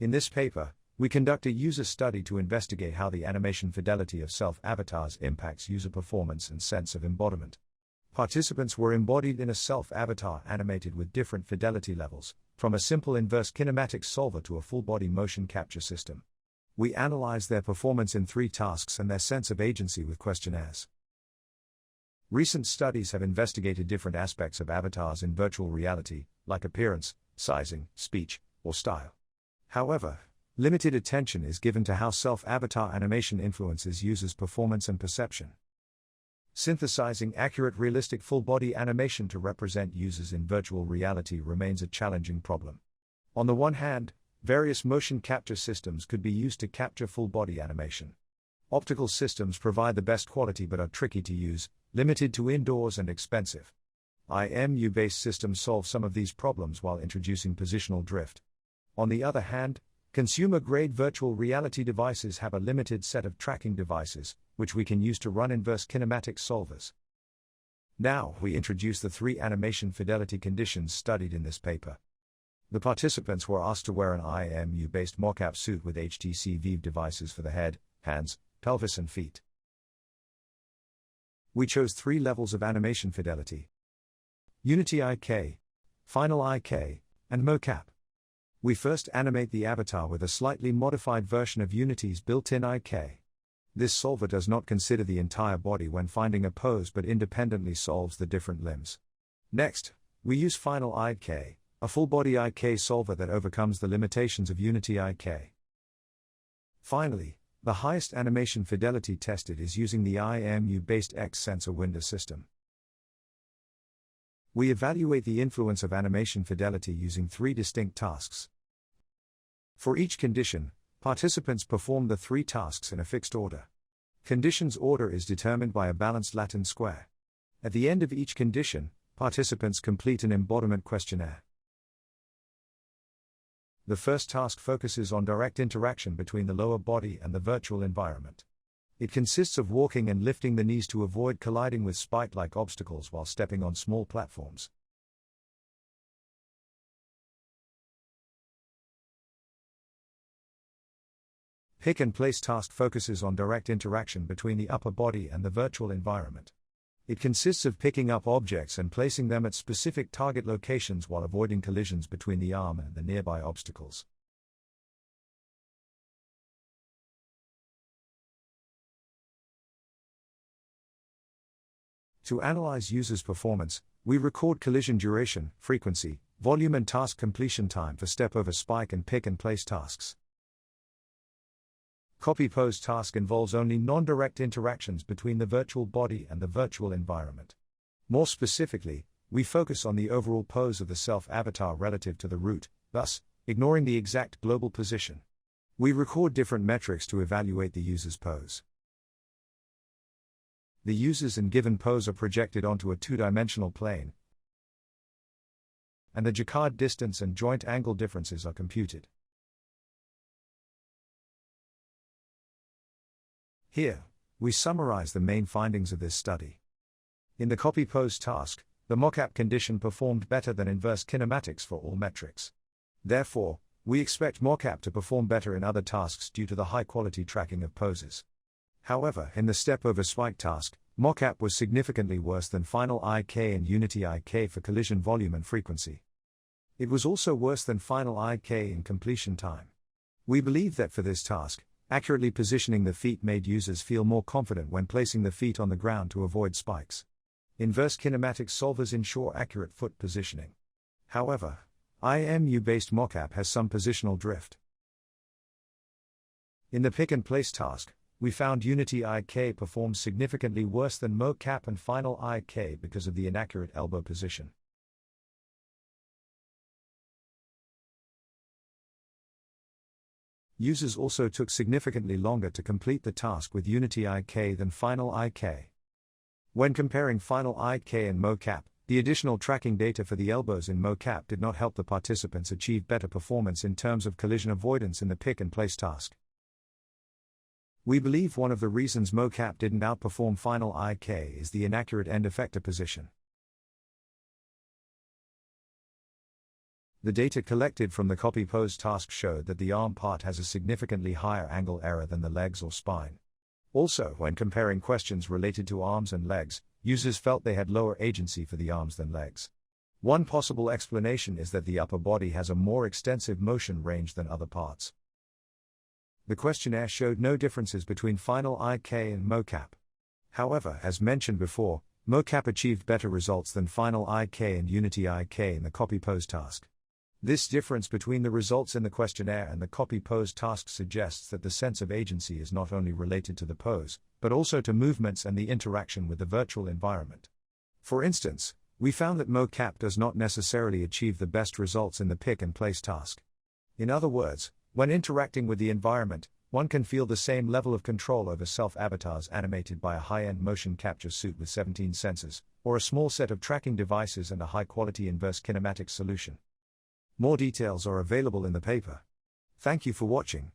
In this paper, we conduct a user study to investigate how the animation fidelity of self-avatars impacts user performance and sense of embodiment. Participants were embodied in a self-avatar animated with different fidelity levels, from a simple inverse kinematics solver to a full-body motion capture system. We analyzed their performance in 3 tasks and their sense of agency with questionnaires. Recent studies have investigated different aspects of avatars in virtual reality, like appearance, sizing, speech, or style. However, limited attention is given to how self-avatar animation influences users' performance and perception. Synthesizing accurate realistic full-body animation to represent users in virtual reality remains a challenging problem. On the one hand, various motion capture systems could be used to capture full-body animation. Optical systems provide the best quality but are tricky to use, limited to indoors and expensive. IMU-based systems solve some of these problems while introducing positional drift. On the other hand, consumer-grade virtual reality devices have a limited set of tracking devices, which we can use to run inverse kinematics solvers. Now, we introduce the 3 animation fidelity conditions studied in this paper. The participants were asked to wear an IMU-based mocap suit with HTC Vive devices for the head, hands, pelvis and feet. We chose 3 levels of animation fidelity: Unity IK, Final IK, and mocap. We first animate the avatar with a slightly modified version of Unity's built-in IK. This solver does not consider the entire body when finding a pose but independently solves the different limbs. Next, we use Final IK, a full-body IK solver that overcomes the limitations of Unity IK. Finally, the highest animation fidelity tested is using the IMU-based X-sensor window system. We evaluate the influence of animation fidelity using 3 distinct tasks. For each condition, participants perform the 3 tasks in a fixed order. Conditions order is determined by a balanced Latin square. At the end of each condition, participants complete an embodiment questionnaire. The first task focuses on direct interaction between the lower body and the virtual environment. It consists of walking and lifting the knees to avoid colliding with spike-like obstacles while stepping on small platforms. Pick and place task focuses on direct interaction between the upper body and the virtual environment. It consists of picking up objects and placing them at specific target locations while avoiding collisions between the arm and the nearby obstacles. To analyze users' performance, we record collision duration, frequency, volume and task completion time for step over spike and pick and place tasks. Copy pose task involves only non-direct interactions between the virtual body and the virtual environment. More specifically, we focus on the overall pose of the self-avatar relative to the root, thus, ignoring the exact global position. We record different metrics to evaluate the user's pose. The users in given pose are projected onto a 2-dimensional plane, and the Jacquard distance and joint angle differences are computed. Here, we summarize the main findings of this study. In the copy pose task, the mocap condition performed better than inverse kinematics for all metrics. Therefore, we expect mocap to perform better in other tasks due to the high-quality tracking of poses. However, in the step over spike task, mocap was significantly worse than Final IK and Unity IK for collision volume and frequency. It was also worse than Final IK in completion time. We believe that for this task, accurately positioning the feet made users feel more confident when placing the feet on the ground to avoid spikes. Inverse kinematics solvers ensure accurate foot positioning. However, IMU-based mocap has some positional drift. In the pick and place task, we found Unity IK performs significantly worse than mocap and Final IK because of the inaccurate elbow position. Users also took significantly longer to complete the task with Unity IK than Final IK. When comparing Final IK and mocap, the additional tracking data for the elbows in mocap did not help the participants achieve better performance in terms of collision avoidance in the pick and place task. We believe one of the reasons mocap didn't outperform Final IK is the inaccurate end effector position. The data collected from the copy-pose task showed that the arm part has a significantly higher angle error than the legs or spine. Also, when comparing questions related to arms and legs, users felt they had lower agency for the arms than legs. One possible explanation is that the upper body has a more extensive motion range than other parts. The questionnaire showed no differences between final IK and mocap. However, as mentioned before, mocap achieved better results than final IK and unity IK in the copy-pose task. This difference between the results in the questionnaire and the copy-pose task suggests that the sense of agency is not only related to the pose, but also to movements and the interaction with the virtual environment. For instance, we found that mocap does not necessarily achieve the best results in the pick and place task. In other words, when interacting with the environment, one can feel the same level of control over self-avatars animated by a high-end motion capture suit with 17 sensors, or a small set of tracking devices and a high-quality inverse kinematics solution. More details are available in the paper. Thank you for watching.